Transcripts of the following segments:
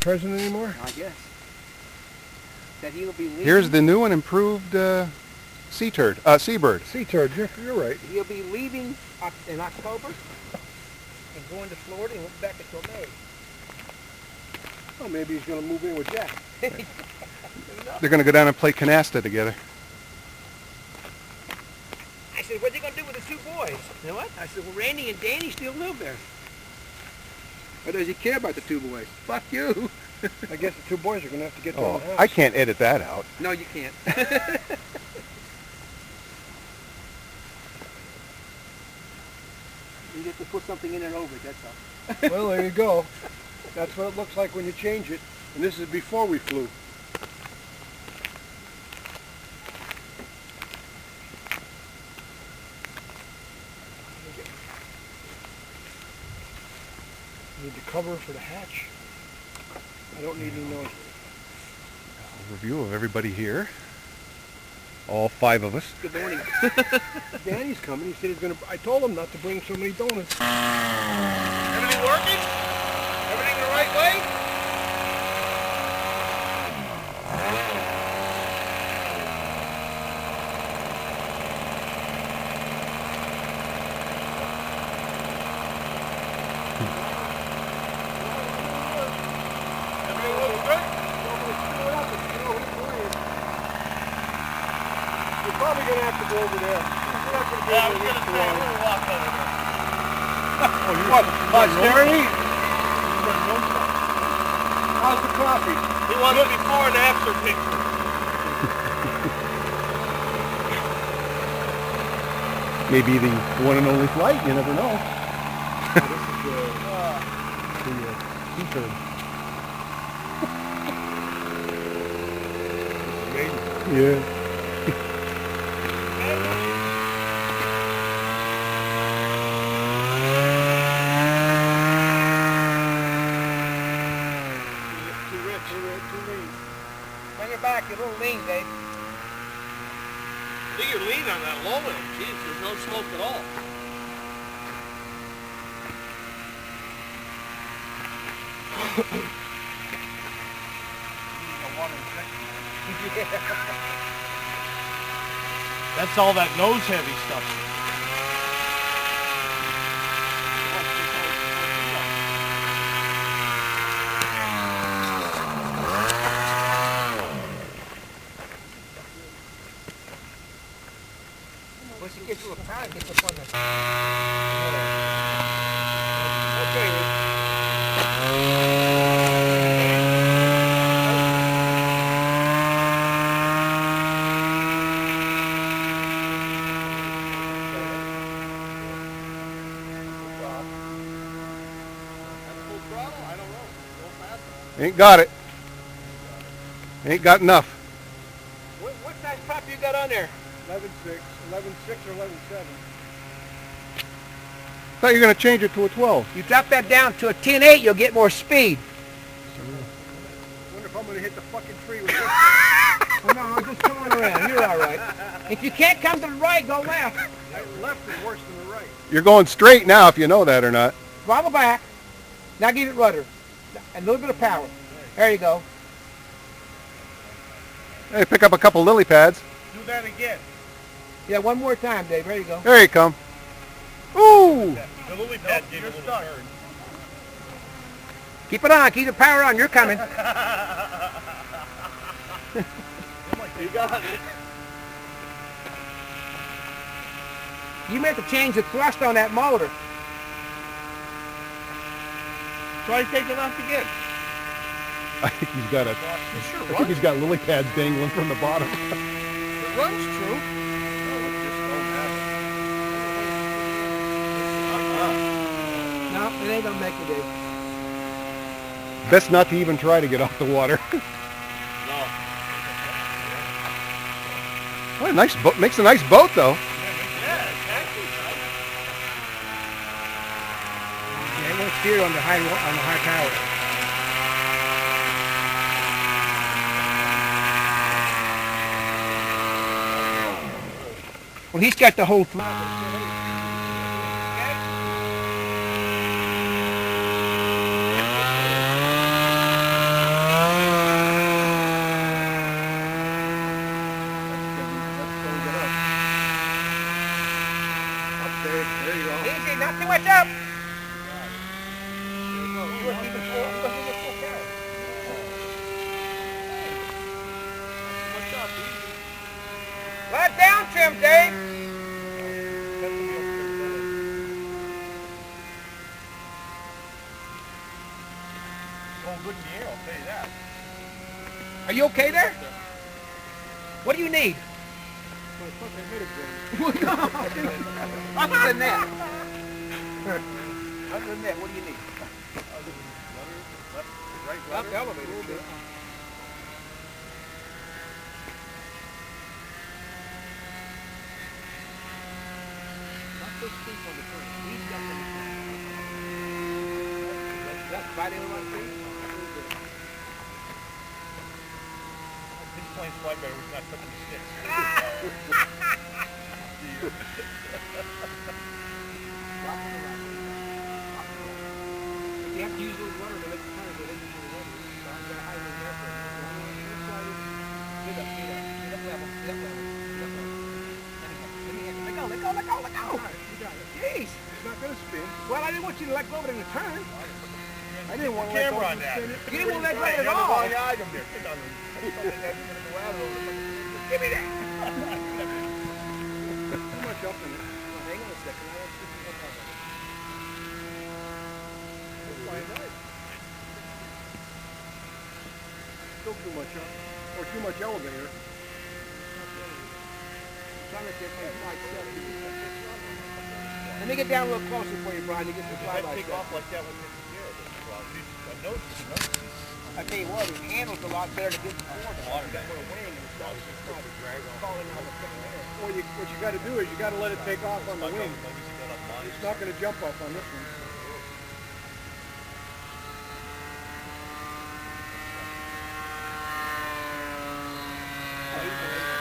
president anymore? I guess. That he'll be leaving. Here's the new and improved seabird. Sea-turd, you're right. He'll be leaving in October and going to Florida and won't be back until May. Oh, maybe he's going to move in with Jack. They're going to go down and play canasta together. I said, what are they going to do with the two boys? You know what? I said, well, Randy and Danny still live there. Or does he care about the two boys? Fuck you. I guess the two boys are going to have to get Oh, to the house. I can't edit that out. No, you can't. You get to put something in and over it, that's all. Well, there you go. That's what it looks like when you change it. And this is before we flew. Need the cover for the hatch. I don't need any noise. Overview of everybody here. All 5 of us. Good morning. Danny's coming. He said he's going to... I told him not to bring so many donuts. Everything working? Everything the right way? Everything looks good? You're probably going to have to go over there. We're not going to be Yeah, I able was to going reach to the say, line. we'll walk over there. What? Posterity? How's the coffee? He wants a before and after picture. Maybe the one and only flight. You never know. This is the sea-turd. Maiden. Yeah. Too lean. Bring it back, you're a little lean, Dave. I think you're lean on that low end. Jeez, there's no smoke at all. That's all that nose heavy stuff. Once you get to a power, it gets up on the... Okay. That's full throttle? I don't know. Go fast. Ain't got it. Ain't got enough. What size prop you got on there? 11.6 or 11.7. Thought you were going to change it to a 12. You drop that down to a 10.8, you'll get more speed. Wonder if I'm going to hit the fucking tree with this. Oh, no, I'm just coming around. You're all right. If you can't come to the right, go left. Left is worse than the right. You're going straight now, if you know that or not. Throttle back. Now give it rudder. And a little bit of power. There you go. Hey, pick up a couple lily pads. Do that again. Yeah, one more time, Dave. There you go. There you come. Ooh! The lily pad gave a little turn. Keep it on. Keep the power on. You're coming. You got it. You meant to change the thrust on that motor. Try taking off again. I think he's got It sure I think he's got lily pads dangling from the bottom. It runs true. No, it ain't gonna make it, Dave. Best not to even try to get off the water. No. What a nice boat. Makes a nice boat, though. Yeah, exactly. Yeah, it won't steer on the high power. Well, he's got the whole throttle. much up. You wasn't even full carrot. What's up, easy. Let down, Trim Dave. Going good in the air, I'll tell you that. Are you okay there? What do you need? Other than that. Other than that, what do you need? Up the elevator. Good. Not so steep on the turn. Easy up on the turn. That's right in the right thing. This plane's fly better, we're not touching the sticks. You have to use a little rudder to make the turn, so they can use the rudder. So I'm going to hide in there for a minute. Get up level. Let go. All right, you got it. Jeez. It's not going to spin. Well, I didn't want you to let go of it in the turn. I didn't want to let Camera go on of that. spin it. You didn't want to let go of it at You're on the all. wrong item there. Sit down there. Give me that. Too much up in it. Hang on a second. I want to see what's up. We'll find out. Still too much up. Or too much elevator. Trying to get my flight 7. Let me get down a little closer for you, Brian, to get the You fly might by take off like that when you're in the air. I noticed. I tell you what, it handles a lot better to get the forward. Water With a wing and it's not falling out of the thick air. Well, what you got to do is you got to let it take off on the wing. It's not going to jump up on this one.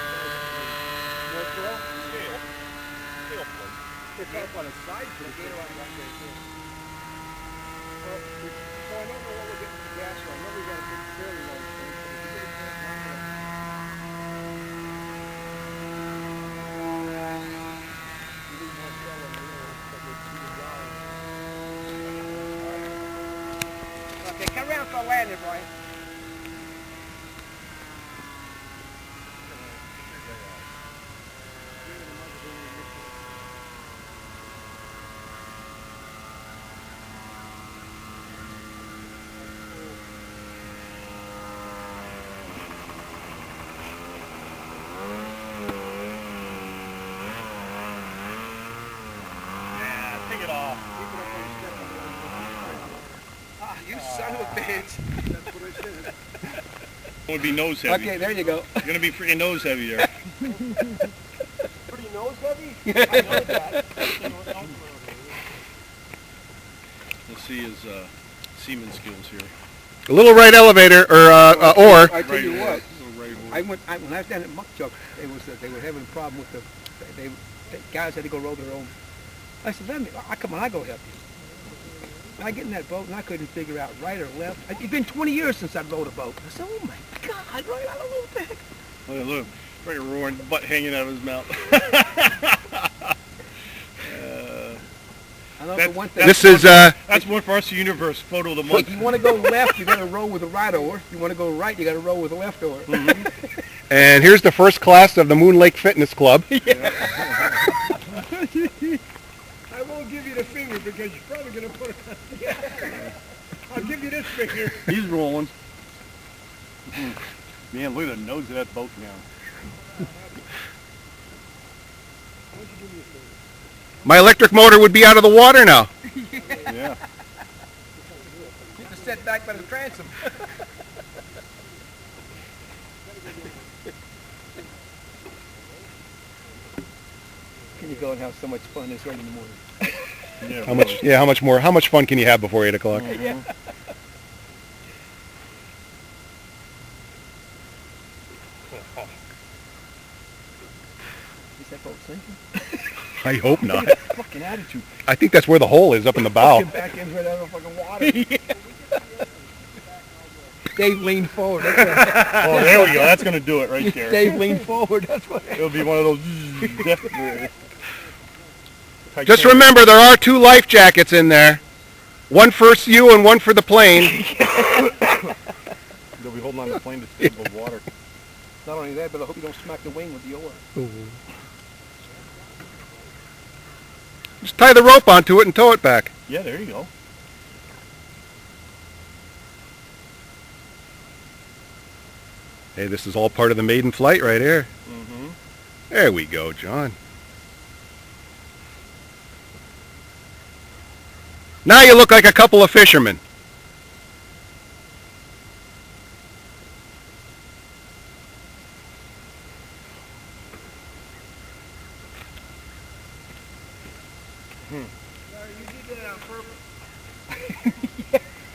More throw? Scale plate. It's up on its side. The gator on right there, too. Well, so I don't know what we're getting for gas for. I know we got a big fairly large thing, but if you get a gas line, you need more fuel in the air, but it's too dry. Okay, come around for a landing, Brian. Take it off. Keep it up on the step of the line. Ah, you son of a bitch. That's what I said. It would be nose heavy. Okay, there you go. You're gonna be freaking nose heavy there. Pretty nose heavy? I know that. Let's see his seaman skills here. A little right elevator, or I tell you what, When I was down at Muck Chuck, they were having a problem with the guys had to go row their own. I said, come on, I go help you. I get in that boat and I couldn't figure out right or left. It's been 20 years since I rowed a boat. I said, oh my God, right? I don't know what the heck. Look, freaking roaring butt hanging out of his mouth. I know That- for one thing. this is That's one for us universe photo of the month. If you want to go left, you got to row with the right oar. If you want to go right, you got to row with the left oar. and here's the first class of the Moon Lake Fitness Club. I won't give you the finger because you're probably going to put it on. I'll give you this finger. He's rolling. Man, look at the nose of that boat now. My electric motor would be out of the water now. Yeah. Keep the set back by the transom. Can you go and have so much fun this early in the morning? Yeah. How much? Yeah, how much more? How much fun can you have before 8 o'clock? Yeah. Is that boat sinking? I hope not. Fucking attitude. I think that's where the hole is, up in the bow. Fucking back in for that fucking water. Dave leaned forward. That's Oh, there we go. That's going to do it right there. Dave leaned forward. That's what. It'll be one of those... Just remember, there are 2 life jackets in there. One for you and one for the plane. They'll be holding on to the plane to stay above water. Not only that, but I hope you don't smack the wing with the oar. Just tie the rope onto it and tow it back. Yeah, there you go. Hey, this is all part of the maiden flight right here. Mm-hmm. There we go, John. Now you look like a couple of fishermen. Larry, you did that on purpose.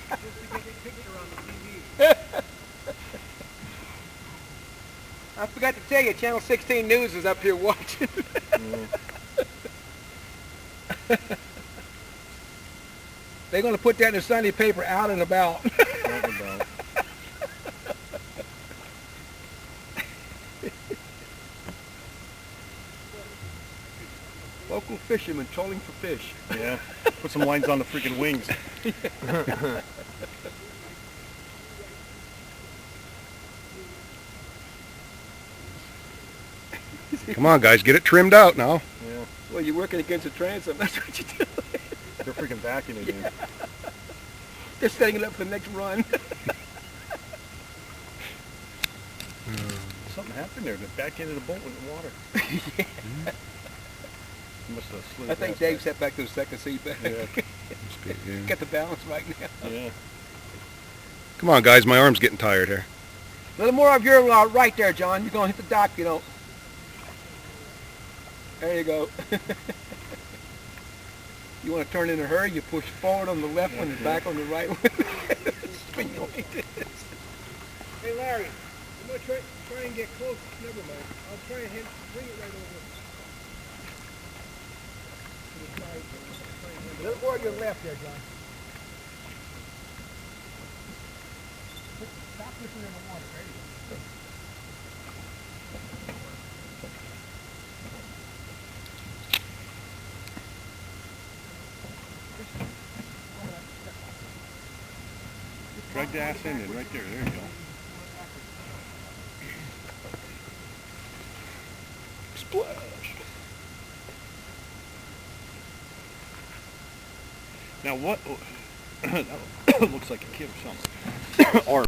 Just to get the picture on the TV. I forgot to tell you, Channel 16 News is up here watching. They're going to put that in the Sunday paper out and about. Local fishermen trolling for fish. Yeah. Put some lines on the freaking wings. Come on, guys, get it trimmed out now. Yeah. Well, you're working against the transom. That's what you do. They're freaking backing it in. They're setting it up for the next run. Something happened there. They backed into the boat with the water. Must have slid I think past Dave that. sat back to the second seat back. Yeah. Got the balance right now. Yeah. Come on, guys, my arm's getting tired here. A little more of your right there, John. You're going to hit the dock, you know. There you go. You want to turn in a hurry, you push forward on the left one and back on the right one. Spin you like this. Hey, Larry, I'm going to try and get close. Never mind. I'll try and bring it right over. A little more to your left there, John. Stop pushing in the water. There you go. Drag the ass in and right there. There you go. Splash. Now what? That looks like a kid or something. Or